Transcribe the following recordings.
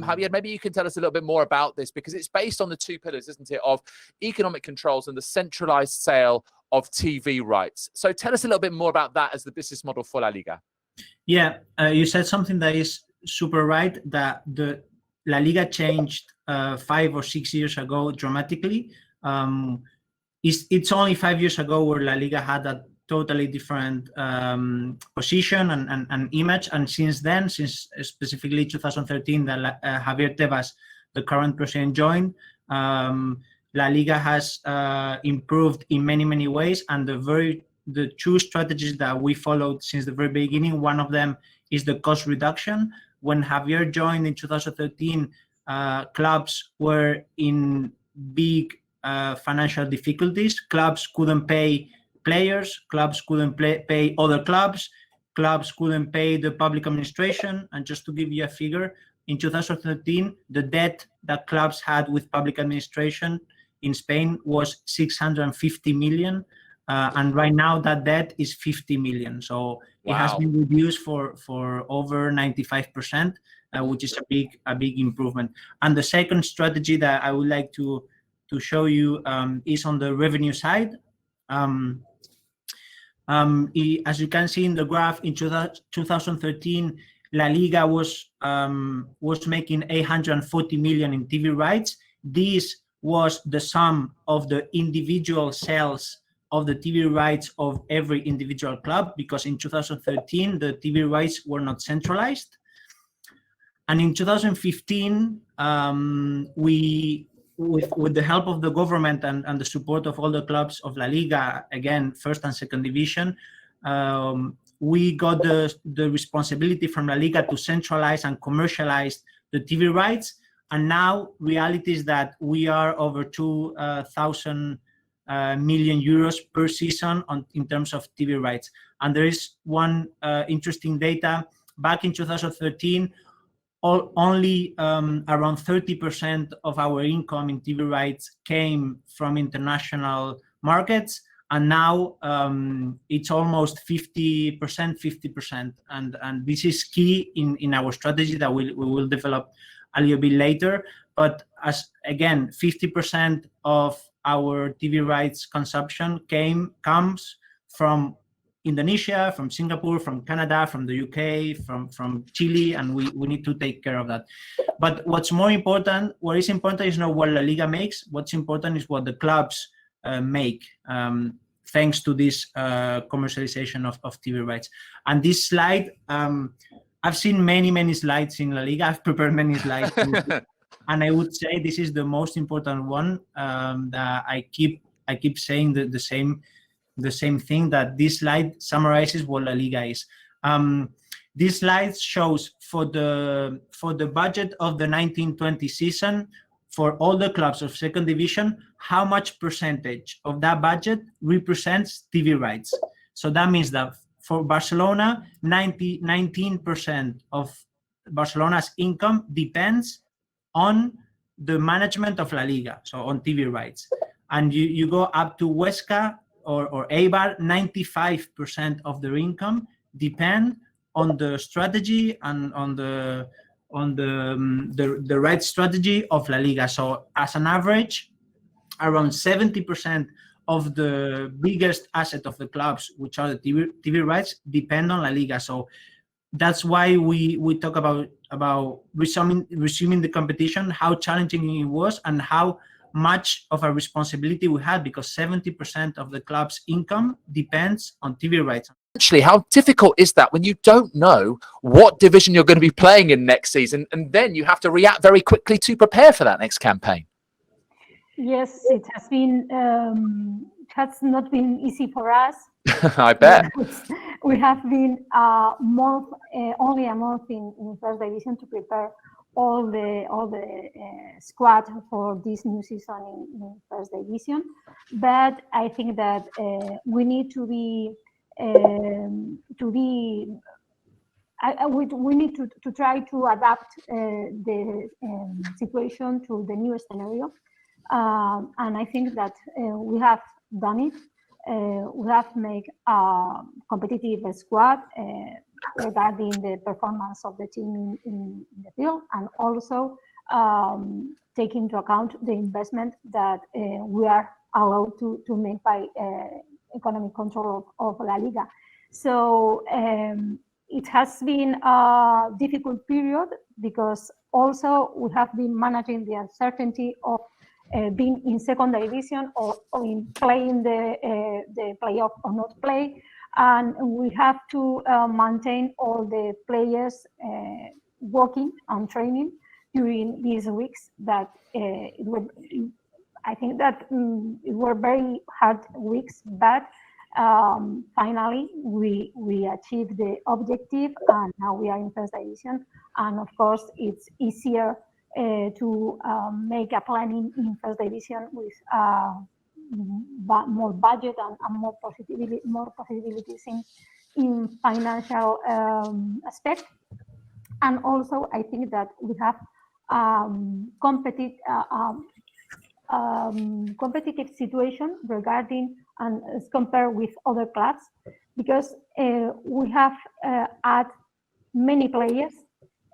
Javier, maybe you can tell us a little bit more about this, because it's based on the two pillars, isn't it, of economic controls and the centralized sale of TV rights. So tell us a little bit more about that as the business model for La Liga. Yeah, you said something that is super right, that the La Liga changed 5 or 6 years ago dramatically. It's only 5 years ago where La Liga had a totally different position and image, and since then, since specifically 2013 that Javier Tebas, the current president, joined, La Liga has improved in many ways, and the two strategies that we followed since the very beginning, one of them is the cost reduction. When Javier joined in 2013, clubs were in big financial difficulties. Clubs couldn't pay players, clubs couldn't pay other clubs couldn't pay the public administration. And just to give you a figure, in 2013, the debt that clubs had with public administration in Spain was 650 million. And right now that debt is 50 million. So it has been reduced for over 95%, which is a big improvement. And the second strategy that I would like to show you is on the revenue side. As you can see in the graph, in 2013, La Liga was making 840 million in TV rights. This was the sum of the individual sales of the TV rights of every individual club, because in 2013 the TV rights were not centralized. And in 2015, with the help of the government and the support of all the clubs of La Liga, again, first and second division, we got the responsibility from La Liga to centralize and commercialize the TV rights. And now reality is that we are over 2,000 million euros per season in terms of TV rights. And there is one interesting data. Back in 2013, only around 30% of our income in TV rights came from international markets, and now it's almost 50%. And this is key in our strategy that we will develop a little bit later. But as again, 50% of our TV rights consumption comes from Indonesia, from Singapore, from Canada, from the UK, from Chile, and we need to take care of that. But what is important is not what La Liga makes. What's important is what the clubs make, thanks to this commercialization of TV rights. And this slide, I've seen many slides in La Liga. I've prepared many slides. And I would say this is the most important one. That I keep saying the same thing, that this slide summarizes what La Liga is. This slide shows for the budget of the 1920 season for all the clubs of second division, how much percentage of that budget represents TV rights. So that means that for Barcelona, 19% of Barcelona's income depends on the management of La Liga, so on TV rights. And you go up to Huesca or Eibar, 95% of their income depend on the strategy and on the right strategy of La Liga. So as an average, around 70% of the biggest asset of the clubs, which are the TV rights, depend on La Liga. So that's why we talk about resuming the competition, how challenging it was, and how much of a responsibility we had, because 70% of the club's income depends on TV rights. Actually, how difficult is that when you don't know what division you're going to be playing in next season, and then you have to react very quickly to prepare for that next campaign? Yes, it has been. Has not been easy for us. I bet. We have been only a month in first division to prepare all the squad for this new season in first division. But I think that we need to be we need to try to adapt the situation to the new scenario, and I think that we have done it. We have made a competitive squad. regarding the performance of the team in the field, and also take into account the investment that we are allowed to make by economic control of La Liga. So it has been a difficult period because also we have been managing the uncertainty of being in second division or in playing the playoff or not play, and we have to maintain all the players working and training during these weeks that I think that it were very hard weeks, but finally we achieved the objective, and now we are in first division. And of course, it's easier to make a planning in first division with more budget and more possibilities in financial aspect. And also, I think that we have competitive situation regarding and as compared with other clubs, because we have had many players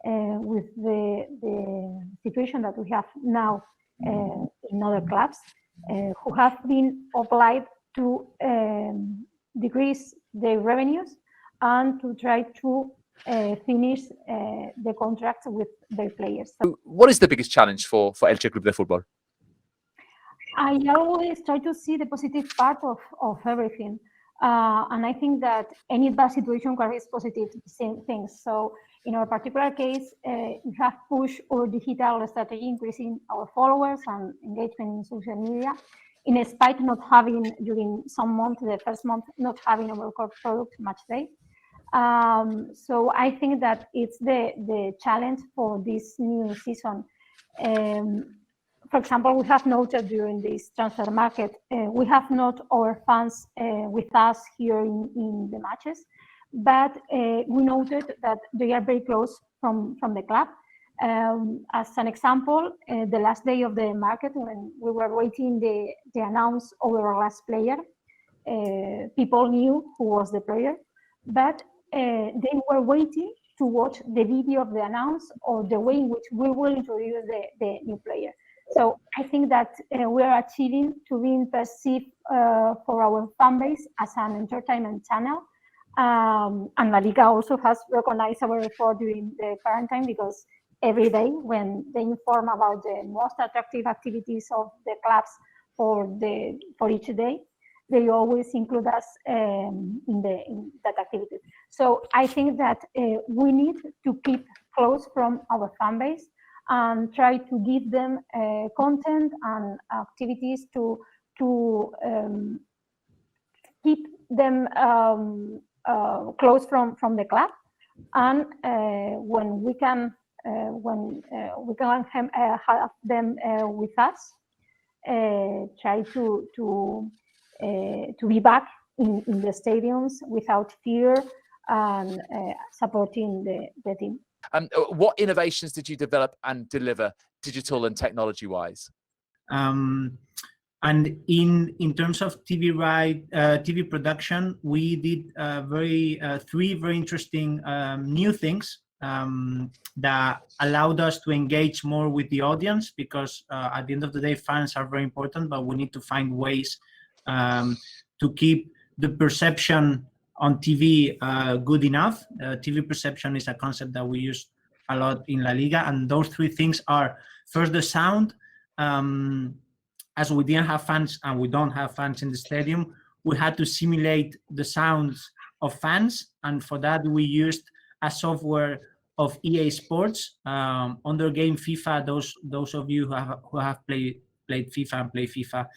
with the situation that we have now in other clubs who have been obliged to decrease their revenues and to try to finish the contracts with their players. So what is the biggest challenge for Elche Club de Football? I always try to see the positive part of everything. And I think that any bad situation carries positive things. So in our particular case, we have pushed our digital strategy, increasing our followers and engagement in social media, in spite not having, during some months, the first month, not having our core product Match Day. So I think that it's the challenge for this new season. For example, we have noted during this transfer market, we have not our fans with us here in the matches, but we noted that they are very close from the club. As an example, the last day of the market, when we were waiting the announce of our last player, people knew who was the player, but they were waiting to watch the video of the announce or the way in which we will introduce the new player. So I think that we are achieving to be perceived for our fan base as an entertainment channel. And La Liga also has recognized our effort during the quarantine, because every day when they inform about the most attractive activities of the clubs for each day, they always include us in that activity. So I think that we need to keep close from our fan base and try to give them content and activities to keep them close from the club. And when we can have them with us, try to be back in the stadiums without fear and supporting the team. What innovations did you develop and deliver, digital and technology-wise? And in terms of TV production, we did three very interesting new things that allowed us to engage more with the audience, because at the end of the day, fans are very important, but we need to find ways to keep the perception on TV good enough. TV perception is a concept that we use a lot in La Liga, and those three things are: first, the sound. As we didn't have fans and we don't have fans in the stadium, we had to simulate the sounds of fans, and for that we used a software of EA Sports under game FIFA. Those of you who have played FIFA and play FIFA,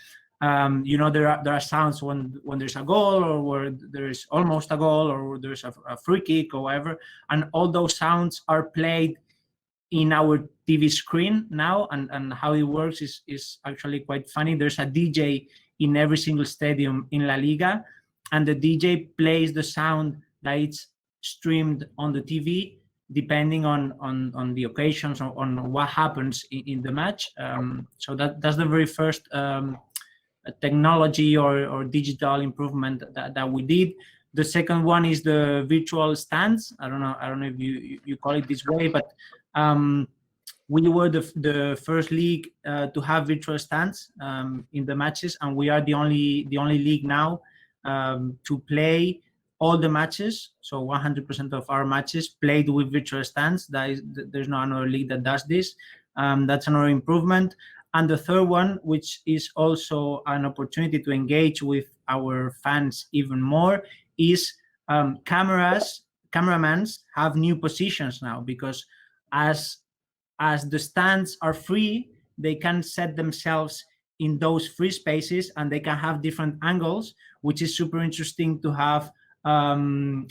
you know, there are sounds when there's a goal, or where there's almost a goal, or there's a free kick or whatever, and all those sounds are played in our TV screen now. And how it works is actually quite funny. There's a DJ in every single stadium in La Liga, and the DJ plays the sound that it's streamed on the TV, depending on the occasions or on what happens in the match. So that's the very first technology or digital improvement that we did. The second one is the virtual stands. I don't know if you call it this way, but we were the first league to have virtual stands in the matches, and we are the only league now to play all the matches. So 100% of our matches played with virtual stands. There's no another league that does this. That's another improvement. And the third one, which is also an opportunity to engage with our fans even more, is cameramans have new positions now, because as the stands are free, they can set themselves in those free spaces and they can have different angles, which is super interesting to have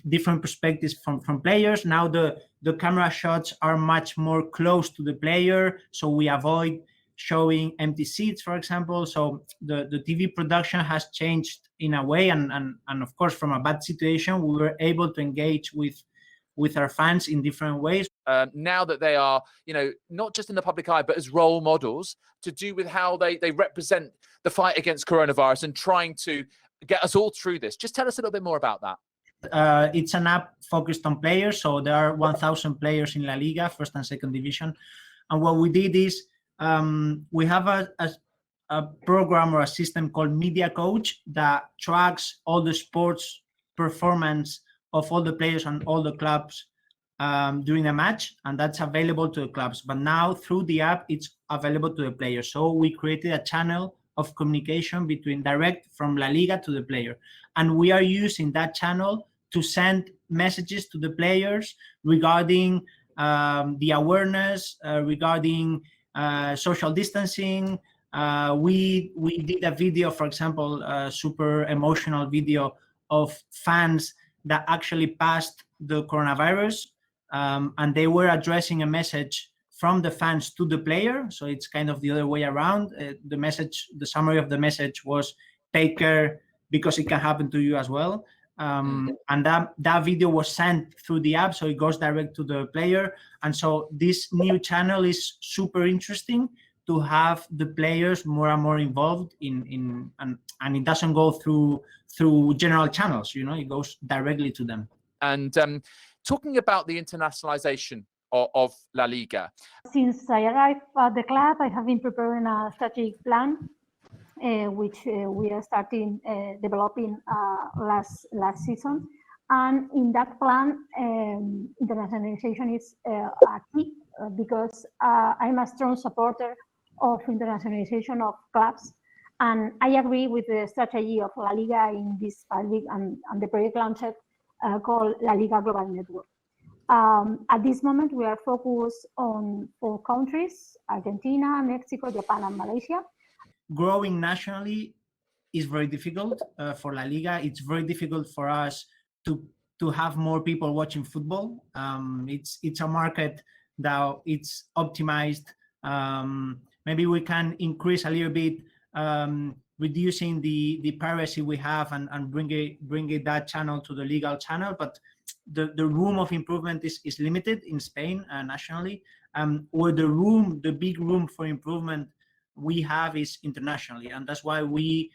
different perspectives from players. Now the camera shots are much more close to the player, so we avoid showing empty seats, for example. So the TV production has changed in a way, and of course, from a bad situation, we were able to engage with our fans in different ways. Now that they are, not just in the public eye, but as role models, to do with how they represent the fight against coronavirus and trying to get us all through this. Just tell us a little bit more about that. It's an app focused on players. So there are 1,000 players in La Liga, first and second division. And what we did is we have a program or a system called Media Coach that tracks all the sports performance of all the players and all the clubs during a match, and that's available to the clubs. But now through the app, it's available to the players. So we created a channel of communication between direct from La Liga to the player, and we are using that channel to send messages to the players regarding the awareness, regarding social distancing. We did a video, for example, a super emotional video of fans that actually passed the coronavirus, and they were addressing a message from the fans to the player. So it's kind of the other way around. The summary of the message was, take care because it can happen to you as well. And that video was sent through the app, so it goes direct to the player. And so this new channel is super interesting to have the players more and more involved in and it doesn't go through general channels, it goes directly to them. And talking about the internationalization of La Liga. Since I arrived at the club, I have been preparing a strategic plan, which we are starting developing last season. And in that plan, internationalization is a key because I'm a strong supporter of internationalization of clubs. And I agree with the strategy of La Liga in this public and the project launched called La Liga Global Network. At this moment, we are focused on 4 countries: Argentina, Mexico, Japan, and Malaysia. Growing nationally is very difficult for La Liga. It's very difficult for us to have more people watching football. It's a market that it's optimized. Maybe we can increase a little bit, reducing the piracy we have and bring it that channel to the legal channel. But the room of improvement is limited in Spain nationally. Where the big room for improvement we have is internationally, and that's why we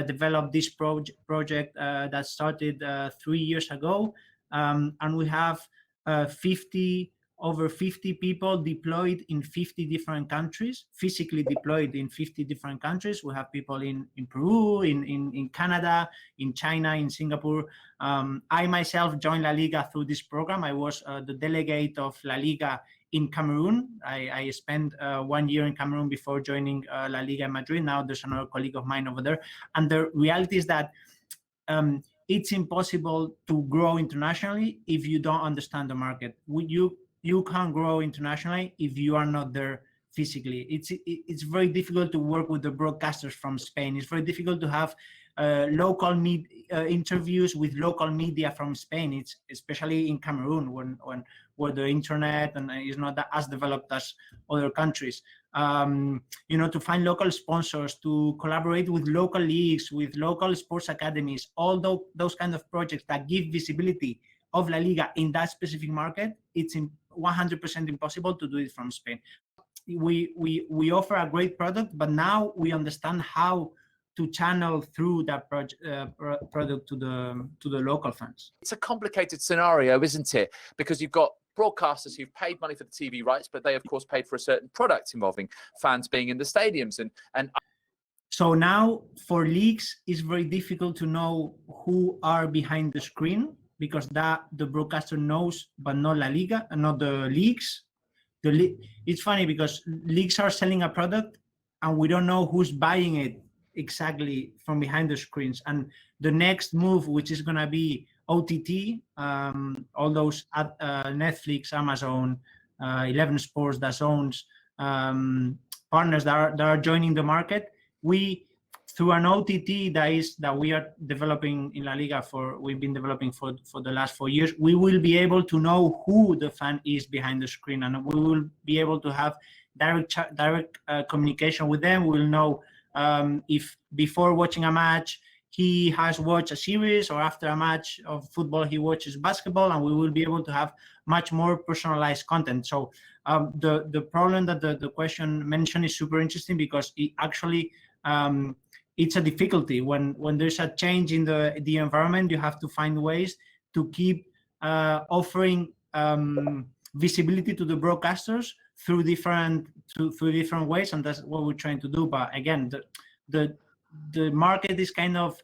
developed this project that started 3 years ago, and we have over 50 people deployed in 50 different countries, physically deployed in 50 different countries. We have people in Peru, in Canada, in China, in Singapore. I myself joined La Liga through this program. I was the delegate of La Liga in Cameroon. I spent 1 year in Cameroon before joining La Liga in Madrid. Now there's another colleague of mine over there. And the reality is that it's impossible to grow internationally if you don't understand the market. You can't grow internationally if you are not there physically. It's very difficult to work with the broadcasters from Spain. It's very difficult to have local interviews with local media from Spain. It's especially in Cameroon where the internet is not as developed as other countries. To find local sponsors, to collaborate with local leagues, with local sports academies, all those kind of projects that give visibility of La Liga in that specific market, it's 100% impossible to do it from Spain. We offer a great product, but now we understand how to channel through that product to the local fans. It's a complicated scenario, isn't it? Because you've got broadcasters who've paid money for the TV rights, but they of course paid for a certain product involving fans being in the stadiums. And so now for leagues, it's very difficult to know who are behind the screen, because that the broadcaster knows, but not La Liga and not the leagues. It's funny because leagues are selling a product and we don't know who's buying it exactly from behind the screens. And the next move, which is going to be OTT, all those Netflix, Amazon, 11 Sports, DAZN's partners that are joining the market. We, through an OTT that we are developing in La Liga we've been developing for the last 4 years, we will be able to know who the fan is behind the screen, and we will be able to have direct communication with them. We'll know if before watching a match he has watched a series, or after a match of football he watches basketball, and we will be able to have much more personalized content. So the problem that the question mentioned is super interesting, because it actually it's a difficulty when there's a change in the environment. You have to find ways to keep offering visibility to the broadcasters through different ways, and that's what we're trying to do. But again, the market is kind of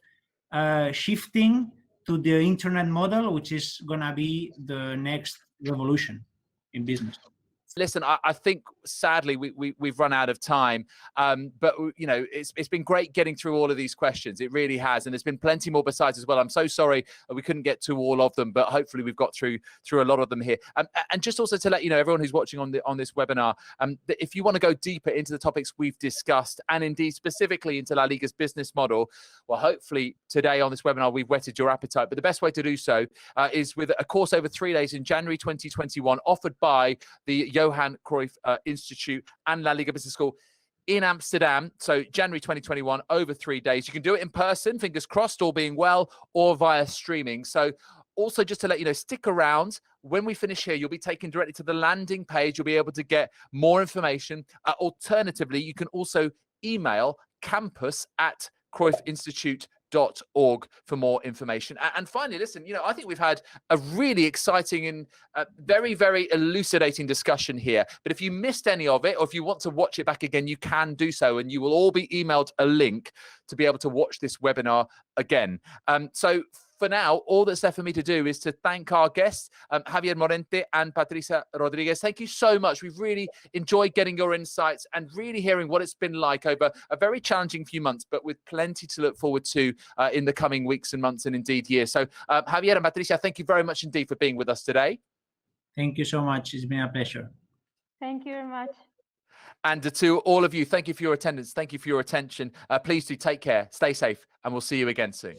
shifting to the internet model, which is gonna be the next revolution in business. Listen, I think sadly we've run out of time, but you know, it's been great getting through all of these questions. It really has, and there's been plenty more besides as well. I'm so sorry we couldn't get to all of them, but hopefully we've got through a lot of them here. And just also to let you know, everyone who's watching on this webinar, that if you want to go deeper into the topics we've discussed, and indeed specifically into La Liga's business model, well, hopefully today on this webinar we've whetted your appetite. But the best way to do so is with a course over 3 days in January 2021, offered by the Johan Cruyff Institute and La Liga Business School in Amsterdam. So January 2021, over 3 days. You can do it in person, fingers crossed, all being well, or via streaming. So also just to let you know, stick around. When we finish here, you'll be taken directly to the landing page. You'll be able to get more information. Alternatively, you can also email campus@CruyffInstitute.org for more information. And finally, listen, you know, I think we've had a really exciting and very, very elucidating discussion here. But if you missed any of it, or if you want to watch it back again, you can do so, and you will all be emailed a link to be able to watch this webinar again. So for now, all that's left for me to do is to thank our guests, Javier Morente and Patricia Rodriguez. Thank you so much. We've really enjoyed getting your insights and really hearing what it's been like over a very challenging few months, but with plenty to look forward to in the coming weeks and months, and indeed years. So Javier and Patricia, thank you very much indeed for being with us today. Thank you so much. It's been a pleasure. Thank you very much. And to all of you, thank you for your attendance. Thank you for your attention. Please do take care, stay safe, and we'll see you again soon.